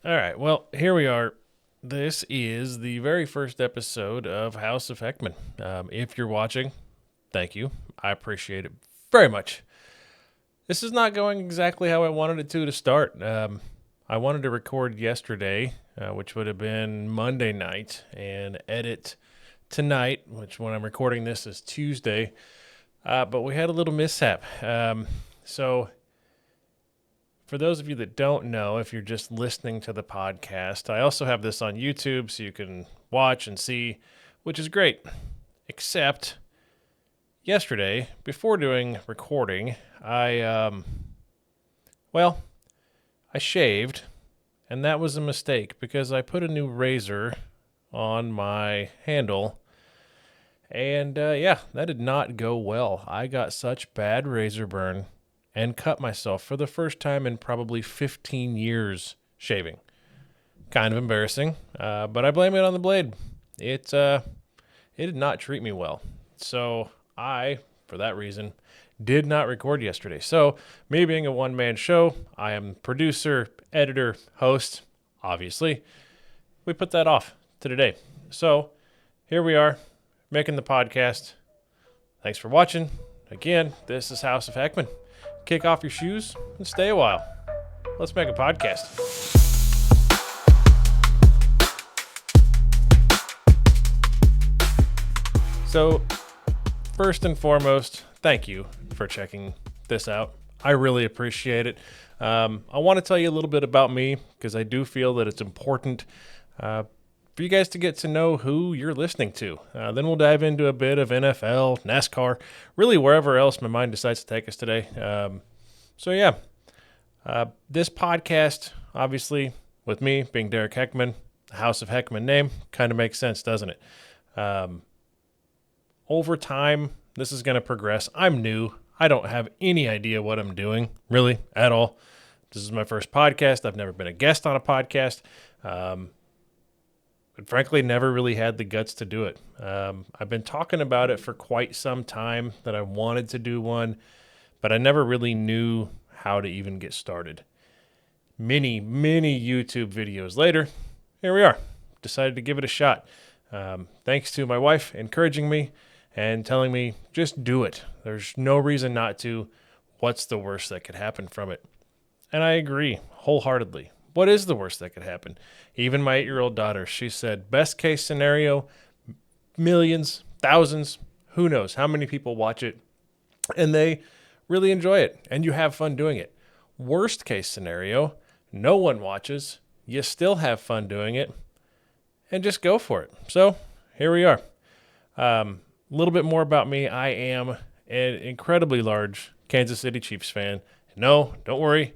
All right. Well, here we are. This is the very first episode of House of Heckman. If you're watching, thank you. I appreciate it very much. This is not going exactly how I wanted it to start. I wanted to record yesterday, which would have been Monday night, and edit tonight, which when I'm recording this is Tuesday. But we had a little mishap. So for those of you that don't know, if you're just listening to the podcast, I also have this on YouTube so you can watch and see, which is great. Except yesterday, before doing recording, well, I shaved, and that was a mistake because I put a new razor on my handle. And that did not go well. I got such bad razor burn and cut myself for the first time in probably 15 years shaving. Kind of embarrassing, but I blame it on the blade. It did not treat me well. So I, for that reason, did not record yesterday. So me being a one-man show, I am producer, editor, host, obviously. We put that off to today. So here we are, making the podcast. Thanks for watching. Again, this is House of Heckman. Kick off your shoes and stay a while. Let's make a podcast. So, first and foremost, thank you for checking this out. I really appreciate it. I want to tell you a little bit about me because I do feel that it's important for you guys to get to know who you're listening to. Then we'll dive into a bit of NFL, NASCAR, really wherever else my mind decides to take us today. This podcast, obviously, with me being Derek Heckman, the House of Heckman name, kind of makes sense, doesn't it? Over time, this is going to progress. I'm new. I don't have any idea what I'm doing, really, at all. This is my first podcast. I've never been a guest on a podcast. But frankly, never really had the guts to do it. I've been talking about it for quite some time that I wanted to do one, but I never really knew how to even get started. Many YouTube videos later, here we are. Decided to give it a shot. Thanks to my wife encouraging me and telling me, just do it. There's no reason not to. What's the worst that could happen from it? And I agree wholeheartedly. What is the worst that could happen? Even my 8-year-old daughter, she said, best case scenario, millions, thousands, who knows how many people watch it, and they really enjoy it, and you have fun doing it. Worst case scenario, no one watches, you still have fun doing it, and just go for it. So here we are. A little bit more about me. I am an incredibly large Kansas City Chiefs fan. No, don't worry.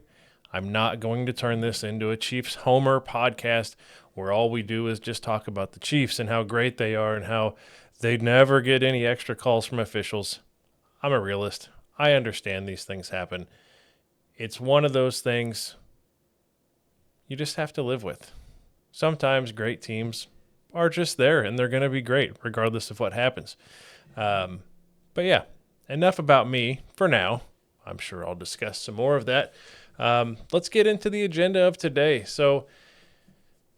I'm not going to turn this into a Chiefs Homer podcast where all we do is just talk about the Chiefs and how great they are and how they'd never get any extra calls from officials. I'm a realist. I understand these things happen. It's one of those things you just have to live with. Sometimes great teams are just there and they're going to be great regardless of what happens. But yeah, enough about me for now. I'm sure I'll discuss some more of that. Let's get into the agenda of today. So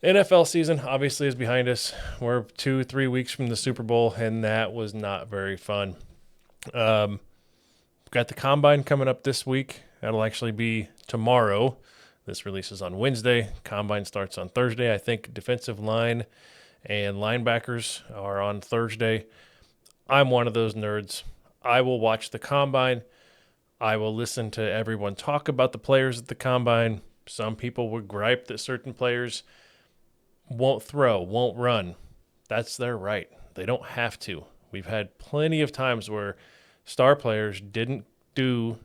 NFL season obviously is behind us. We're 2-3 weeks from the Super Bowl, and that was not very fun. Got the Combine coming up this week. That'll actually be tomorrow. This releases on Wednesday. Combine starts on Thursday. I think defensive line and linebackers are on Thursday. I'm one of those nerds. I will watch the Combine. I will listen to everyone talk about the players at the Combine. Some people would gripe that certain players won't throw, won't run. That's their right. They don't have to. We've had plenty of times where star players didn't do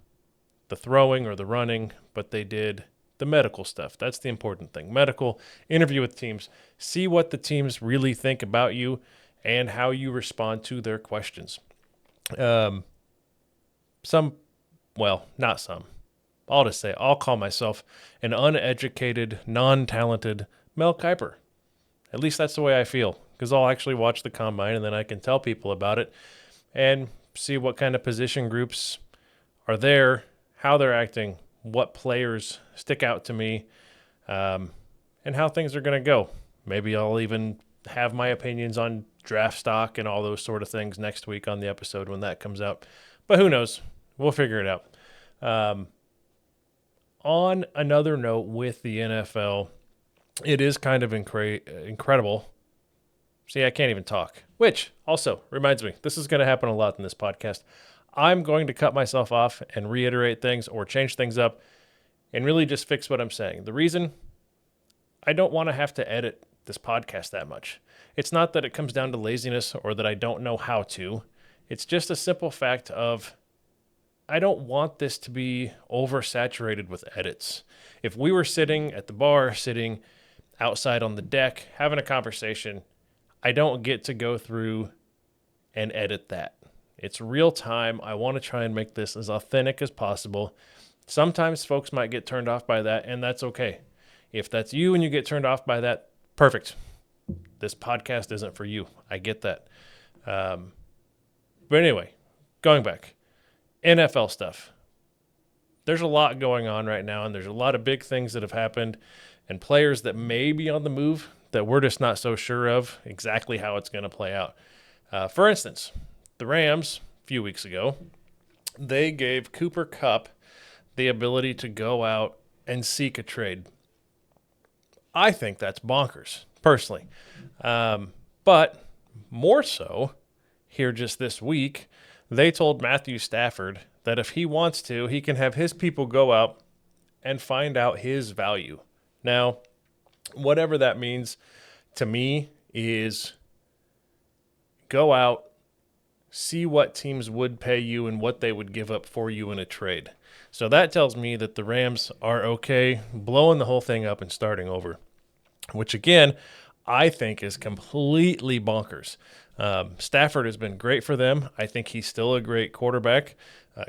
the throwing or the running, but they did the medical stuff. That's the important thing. Medical, interview with teams, see what the teams really think about you and how you respond to their questions. Not some. I'll just say, I'll call myself an uneducated, non-talented Mel Kiper. At least that's the way I feel, because I'll actually watch the Combine and then I can tell people about it and see what kind of position groups are there, how they're acting, what players stick out to me, and how things are going to go. Maybe I'll even have my opinions on draft stock and all those sort of things next week on the episode when that comes out. But who knows? We'll figure it out. On another note with the NFL, it is kind of incredible. See, I can't even talk. Which also reminds me, this is going to happen a lot in this podcast. I'm going to cut myself off and reiterate things or change things up and really just fix what I'm saying. The reason, I don't want to have to edit this podcast that much. It's not that it comes down to laziness or that I don't know how to. It's just a simple fact of I don't want this to be oversaturated with edits. If we were sitting at the bar, sitting outside on the deck, having a conversation, I don't get to go through and edit that. It's real time. I want to try and make this as authentic as possible. Sometimes folks might get turned off by that, and that's okay. If that's you and you get turned off by that, perfect. This podcast isn't for you. I get that. But anyway, going back. NFL stuff. There's a lot going on right now, and there's a lot of big things that have happened and players that may be on the move that we're just not so sure of exactly how it's going to play out. For instance, the Rams, a few weeks ago, they gave Cooper Kupp the ability to go out and seek a trade. I think that's bonkers, personally. But more so, here just this week, they told Matthew Stafford that if he wants to, he can have his people go out and find out his value. Now, whatever that means to me is go out, see what teams would pay you and what they would give up for you in a trade. So that tells me that the Rams are okay blowing the whole thing up and starting over, which again, I think is completely bonkers. Stafford has been great for them. I think he's still a great quarterback.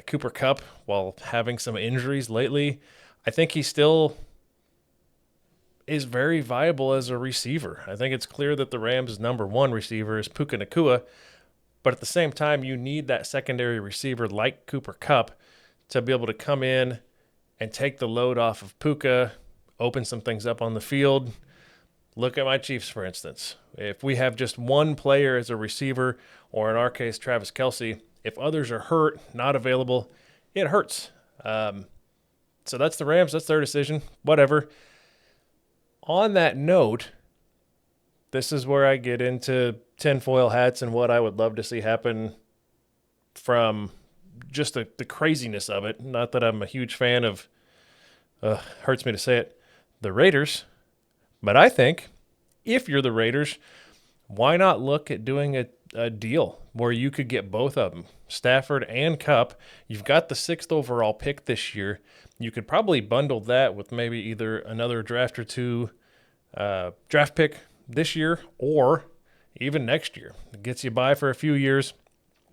Cooper Kupp, while having some injuries lately, I think he still is very viable as a receiver. I think it's clear that the Rams' number one receiver is Puka Nacua, but at the same time, you need that secondary receiver like Cooper Kupp to be able to come in and take the load off of Puka, open some things up on the field. Look at my Chiefs, for instance. If we have just one player as a receiver, or in our case, Travis Kelce, if others are hurt, not available, it hurts. So that's the Rams. That's their decision. Whatever. On that note, this is where I get into tinfoil hats and what I would love to see happen from just the craziness of it. Not that I'm a huge fan of, hurts me to say it, the Raiders. But I think if you're the Raiders, why not look at doing a deal where you could get both of them, Stafford and Kupp? You've got the 6th overall pick this year. You could probably bundle that with maybe either another draft or two draft pick this year or even next year. It gets you by for a few years.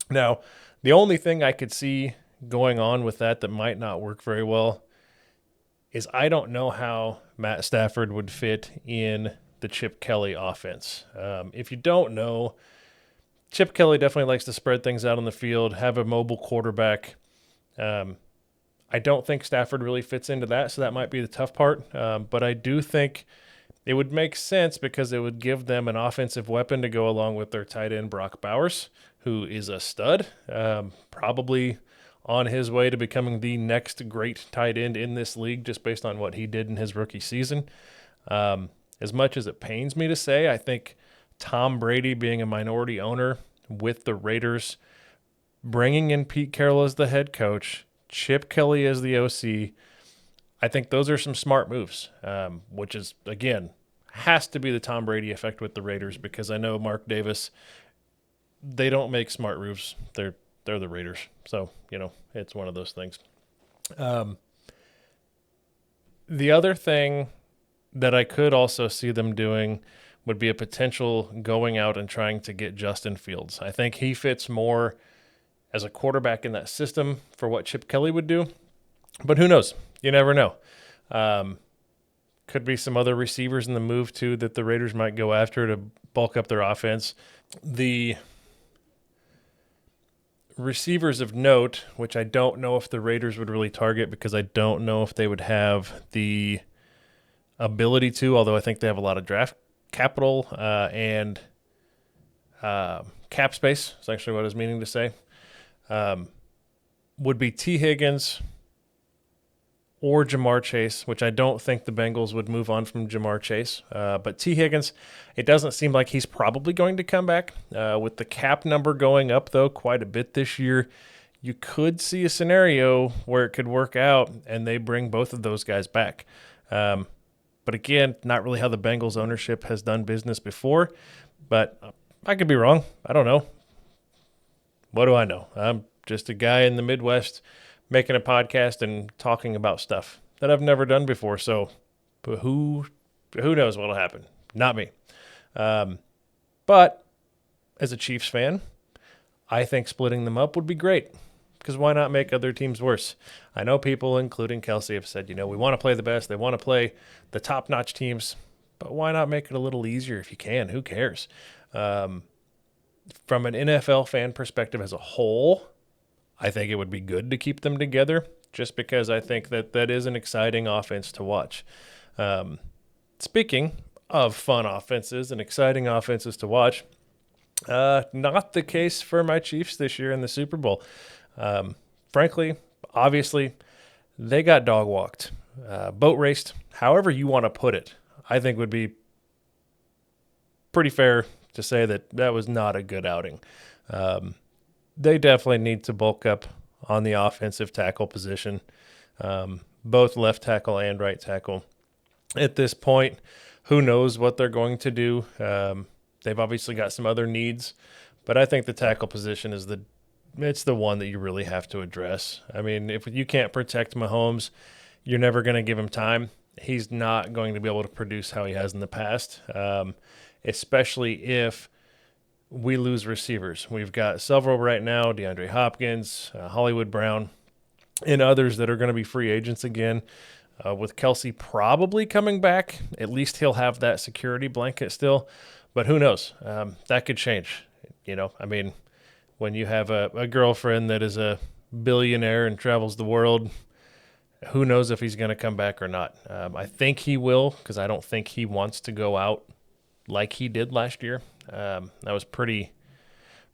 Now, the only thing I could see going on with that might not work very well is I don't know how Matt Stafford would fit in the Chip Kelly offense. If you don't know, Chip Kelly definitely likes to spread things out on the field, have a mobile quarterback. I don't think Stafford really fits into that, so that might be the tough part. But I do think it would make sense because it would give them an offensive weapon to go along with their tight end Brock Bowers, who is a stud, probably on his way to becoming the next great tight end in this league just based on what he did in his rookie season. As much as it pains me to say, I think Tom Brady being a minority owner with the Raiders, bringing in Pete Carroll as the head coach, Chip Kelly as the OC, I think those are some smart moves, which is, again, has to be the Tom Brady effect with the Raiders because I know Mark Davis, they don't make smart moves. They're the Raiders. So, it's one of those things. The other thing that I could also see them doing would be a potential going out and trying to get Justin Fields. I think he fits more as a quarterback in that system for what Chip Kelly would do. But who knows? You never know. Could be some other receivers in the move, too, that the Raiders might go after to bulk up their offense. The receivers of note, which I don't know if the Raiders would really target because I don't know if they would have the ability to, although I think they have a lot of draft capital and cap space, is actually what I was meaning to say, would be T. Higgins or Jamar Chase, which I don't think the Bengals would move on from Jamar Chase. But T. Higgins, it doesn't seem like he's probably going to come back. With the cap number going up, though, quite a bit this year, you could see a scenario where it could work out and they bring both of those guys back. But again, not really how the Bengals ownership has done business before. But I could be wrong. I don't know. What do I know? I'm just a guy in the Midwest making a podcast and talking about stuff that I've never done before. So who knows what'll happen? Not me. But as a Chiefs fan, I think splitting them up would be great, because why not make other teams worse? I know people, including Kelsey, have said, we want to play the best. They want to play the top-notch teams, but why not make it a little easier if you can? Who cares? From an NFL fan perspective as a whole, I think it would be good to keep them together, just because I think that is an exciting offense to watch. Speaking of fun offenses and exciting offenses to watch, not the case for my Chiefs this year in the Super Bowl. Frankly, obviously, they got dog walked, boat raced, however you want to put it. I think would be pretty fair to say that was not a good outing. They definitely need to bulk up on the offensive tackle position, both left tackle and right tackle. At this point, who knows what they're going to do? They've obviously got some other needs, but I think the tackle position is the one that you really have to address. I mean, if you can't protect Mahomes, you're never going to give him time. He's not going to be able to produce how he has in the past, especially if we lose receivers. We've got several right now, DeAndre Hopkins, Hollywood Brown, and others that are going to be free agents again. With Kelsey probably coming back, at least he'll have that security blanket still. But who knows? That could change. I mean, when you have a girlfriend that is a billionaire and travels the world, who knows if he's going to come back or not. I think he will, because I don't think he wants to go out like he did last year. That was pretty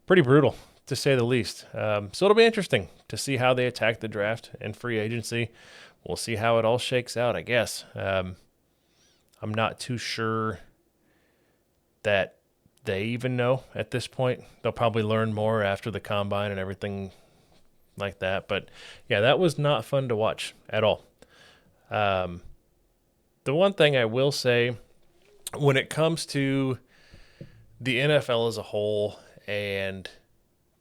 brutal, to say the least. So it'll be interesting to see how they attack the draft and free agency. We'll see how it all shakes out, I guess. I'm not too sure that they even know at this point. They'll probably learn more after the combine and everything like that. But, yeah, that was not fun to watch at all. The one thing I will say, when it comes to the NFL as a whole and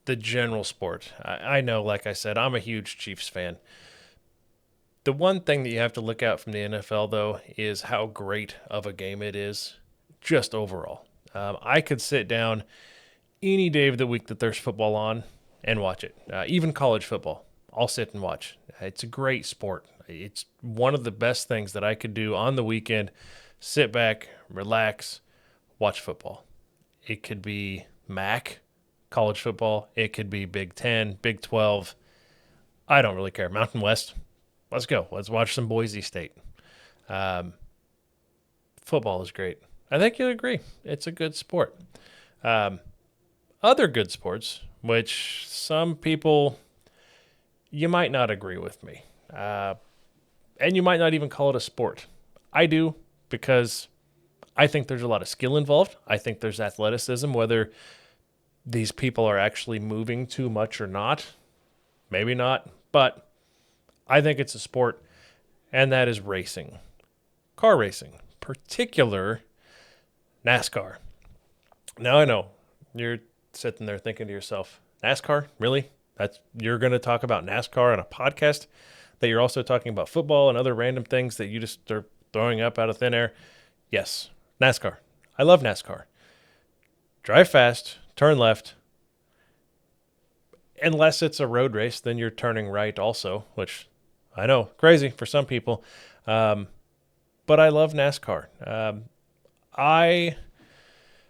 the general sport, I know, like I said, I'm a huge Chiefs fan. The one thing that you have to look at from the NFL, though, is how great of a game it is just overall. I could sit down any day of the week that there's football on and watch it. Even college football, I'll sit and watch. It's a great sport. It's one of the best things that I could do on the weekend. Sit back, relax, watch football. It could be MAC, college football. It could be Big 10, Big 12. I don't really care. Mountain West. Let's go. Let's watch some Boise State. Football is great. I think you'll agree. It's a good sport. Other good sports, which some people, you might not agree with me. And you might not even call it a sport. I do, because I think there's a lot of skill involved. I think there's athleticism, whether these people are actually moving too much or not. Maybe not, but I think it's a sport, and that is racing. Car racing, particular NASCAR. Now I know you're sitting there thinking to yourself, NASCAR? Really? You're going to talk about NASCAR on a podcast, that you're also talking about football and other random things that you just are throwing up out of thin air? Yes, NASCAR. I love NASCAR. Drive fast, turn left. Unless it's a road race, then you're turning right also, which I know, crazy for some people. But I love NASCAR. I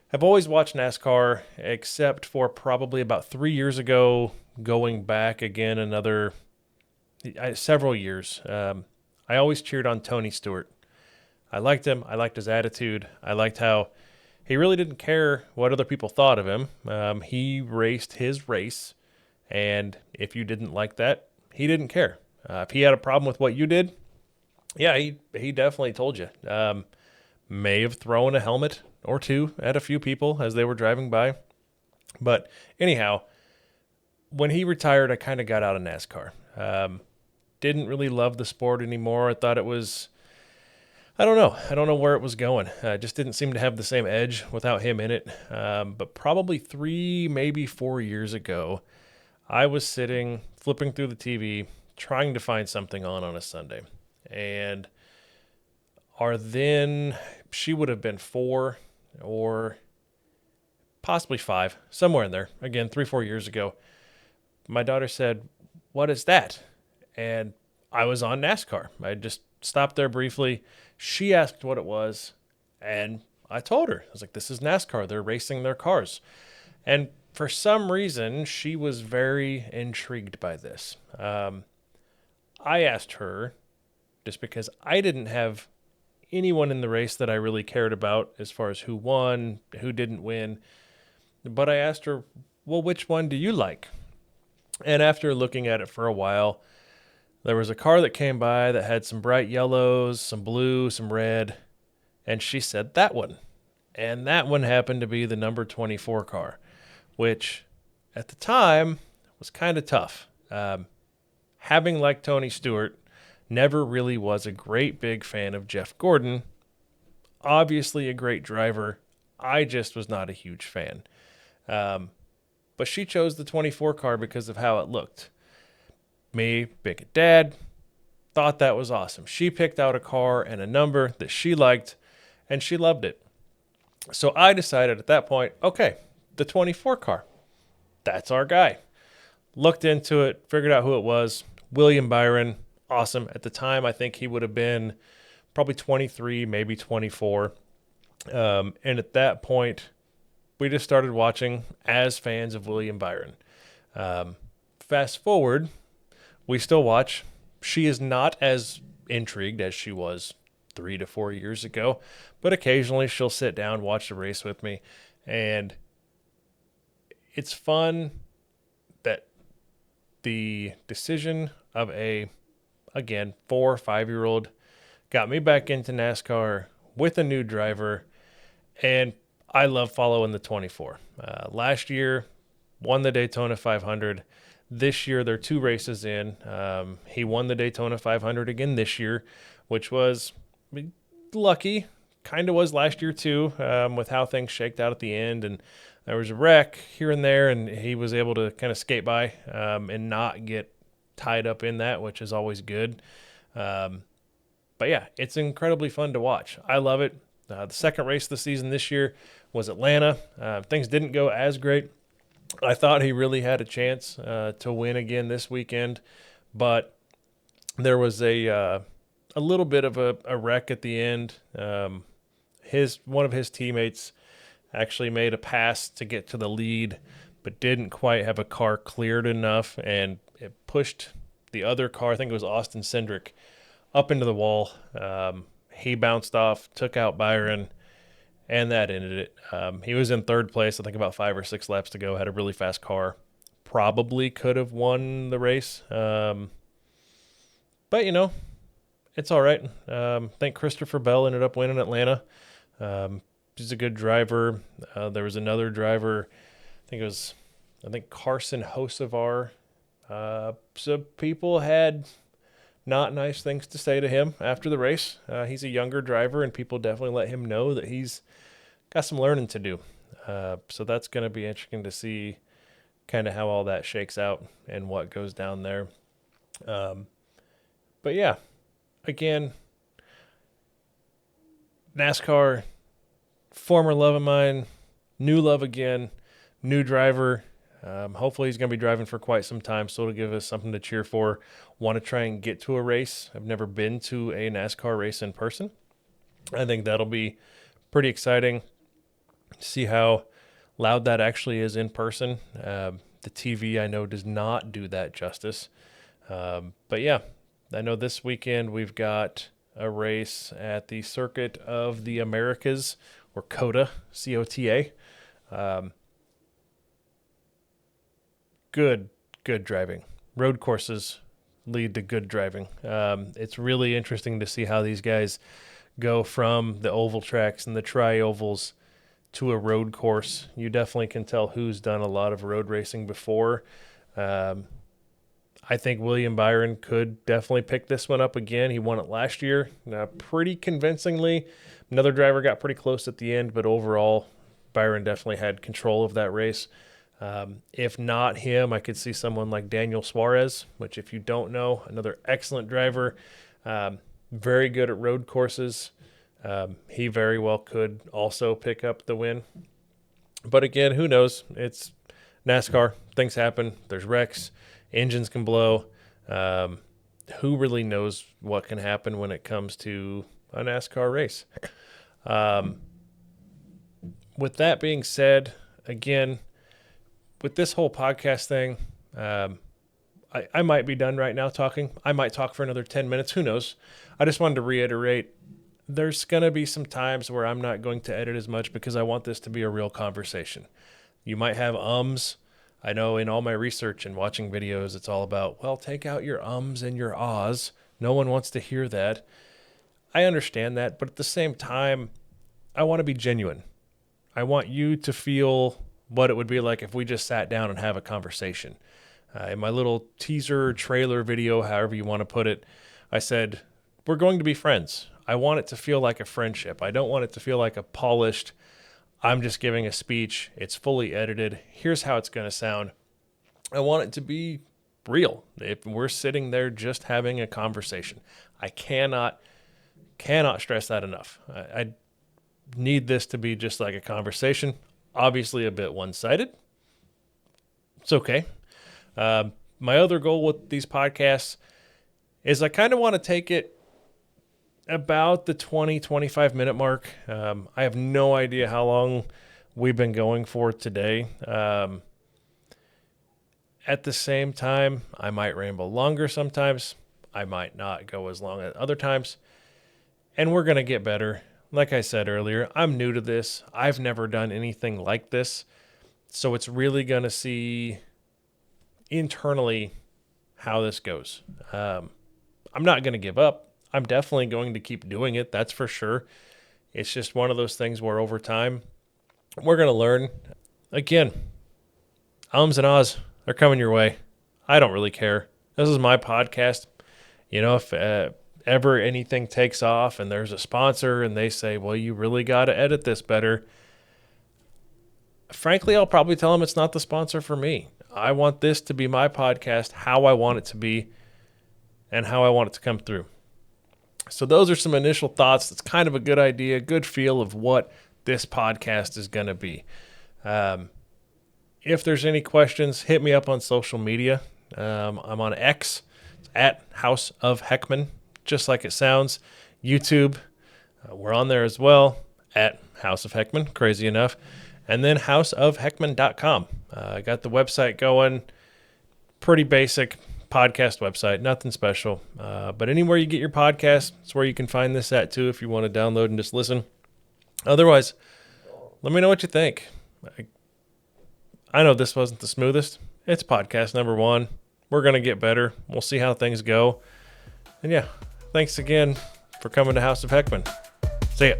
have always watched NASCAR, except for probably about 3 years ago, going back again several years. I always cheered on Tony Stewart. I liked him. I liked his attitude. I liked how he really didn't care what other people thought of him. He raced his race, and if you didn't like that, he didn't care. If he had a problem with what you did, yeah, he definitely told you. May have thrown a helmet or two at a few people as they were driving by. But anyhow, when he retired, I kind of got out of NASCAR. Didn't really love the sport anymore. I thought it was, I don't know. I don't know where it was going. Just didn't seem to have the same edge without him in it. But probably 3, maybe 4 years ago, I was sitting, flipping through the TV, trying to find something on a Sunday. And our then, she would have been 4 or possibly 5, somewhere in there. Again, 3, 4 years ago. My daughter said, "What is that?" And I was on NASCAR. I just stopped there briefly. She asked what it was, and I told her. I was like, "This is NASCAR. They're racing their cars." And for some reason, she was very intrigued by this. I asked her, just because I didn't have anyone in the race that I really cared about as far as who won, who didn't win. But I asked her, "Well, which one do you like?" And after looking at it for a while, there was a car that came by that had some bright yellows, some blue, some red, and she said that one. And that one happened to be the number 24 car, which at the time was kind of tough. Having liked Tony Stewart, never really was a great big fan of Jeff Gordon. Obviously a great driver. I just was not a huge fan. But she chose the 24 car because of how it looked. Me, being a dad, thought that was awesome. She picked out a car and a number that she liked, and she loved it. So I decided at that point, okay, the 24 car, that's our guy. Looked into it, figured out who it was. William Byron, awesome. At the time, I think he would have been probably 23, maybe 24. And at that point, we just started watching as fans of William Byron. Fast forward, we still watch. She is not as intrigued as she was 3 to 4 years ago, but occasionally she'll sit down, watch the race with me. And it's fun that the decision of again, 4 or 5-year-old got me back into NASCAR with a new driver. And I love following the 24. Last year, won the Daytona 500. This year, they're 2 races in. He won the Daytona 500 again this year, which was lucky. Kind of was last year too, with how things shaked out at the end. And there was a wreck here and there, and he was able to kind of skate by and not get tied up in that, which is always good. But yeah, it's incredibly fun to watch. I love it. The second race of the season this year was Atlanta. Things didn't go as great. I thought he really had a chance to win again this weekend, but there was a little bit of a wreck at the end. One of his teammates actually made a pass to get to the lead, but didn't quite have a car cleared enough, and it pushed the other car, I think it was Austin Cindric, up into the wall. He bounced off, took out Byron, and that ended it. He was in third place, I think about 5 or 6 laps to go, had a really fast car. Probably could have won the race. But, it's all right. I think Christopher Bell ended up winning Atlanta. He's a good driver. There was another driver, I think Carson Hocevar. So people had not nice things to say to him after the race. He's a younger driver, and people definitely let him know that he's got some learning to do. So that's going to be interesting to see kind of how all that shakes out and what goes down there. But yeah, again, NASCAR, former love of mine, new love again, new driver. Hopefully he's going to be driving for quite some time, so it'll give us something to cheer for. Want to try and get to a race. I've never been to a NASCAR race in person. I think that'll be pretty exciting to see how loud that actually is in person. The TV, I know, does not do that justice. But yeah, I know this weekend we've got a race at the Circuit of the Americas, or COTA, COTA. Good driving. Road courses lead to good driving. It's really interesting to see how these guys go from the oval tracks and the tri-ovals to a road course. You definitely can tell who's done a lot of road racing before. I think William Byron could definitely pick this one up again. He won it last year pretty convincingly. Another driver got pretty close at the end, but overall, Byron definitely had control of that race. If not him, I could see someone like Daniel Suarez, which if you don't know, another excellent driver, very good at road courses. He very well could also pick up the win. But again, who knows? It's NASCAR. Things happen. There's wrecks. Engines can blow. Who really knows what can happen when it comes to a NASCAR race? With that being said, again, with this whole podcast thing, I might be done right now talking. I might talk for another 10 minutes. Who knows? I just wanted to reiterate, there's going to be some times where I'm not going to edit as much because I want this to be a real conversation. You might have ums. I know in all my research and watching videos, it's all about, well, take out your ums and your ahs. No one wants to hear that. I understand that, but at the same time, I want to be genuine. I want you to feel what it would be like if we just sat down and have a conversation. In my little teaser trailer video, however you want to put it, I said, we're going to be friends. I want it to feel like a friendship. I don't want it to feel like a polished, I'm just giving a speech. It's fully edited. Here's how it's going to sound. I want it to be real. If we're sitting there just having a conversation, I cannot stress that enough. I need this to be just like a conversation. Obviously a bit one-sided. It's okay. My other goal with these podcasts is I kind of want to take it about the 20-25 minute mark. I have no idea how long we've been going for today. At the same time, I might ramble longer sometimes. I might not go as long at other times. And we're going to get better. Like I said earlier, I'm new to this. I've never done anything like this. So it's really going to see internally how this goes. I'm not going to give up. I'm definitely going to keep doing it. That's for sure. It's just one of those things where over time, we're going to learn. Again, ums and ahs are coming your way. I don't really care. This is my podcast. You know, if ever anything takes off and there's a sponsor and they say, well, you really got to edit this better. Frankly, I'll probably tell them it's not the sponsor for me. I want this to be my podcast, how I want it to be, and how I want it to come through. So those are some initial thoughts. That's kind of a good idea, good feel of what this podcast is going to be. If there's any questions, hit me up on social media. I'm on X. It's at House of Heckman, just like it sounds. YouTube, we're on there as well, at House of Heckman, crazy enough. And then houseofheckman.com. I got the website going, pretty basic podcast website, nothing special. But anywhere you get your podcast, it's where you can find this at too if you want to download and just listen. Otherwise, let me know what you think. I know this wasn't the smoothest. It's podcast number 1. We're going to get better. We'll see how things go. And yeah, thanks again for coming to House of Heckman. See ya.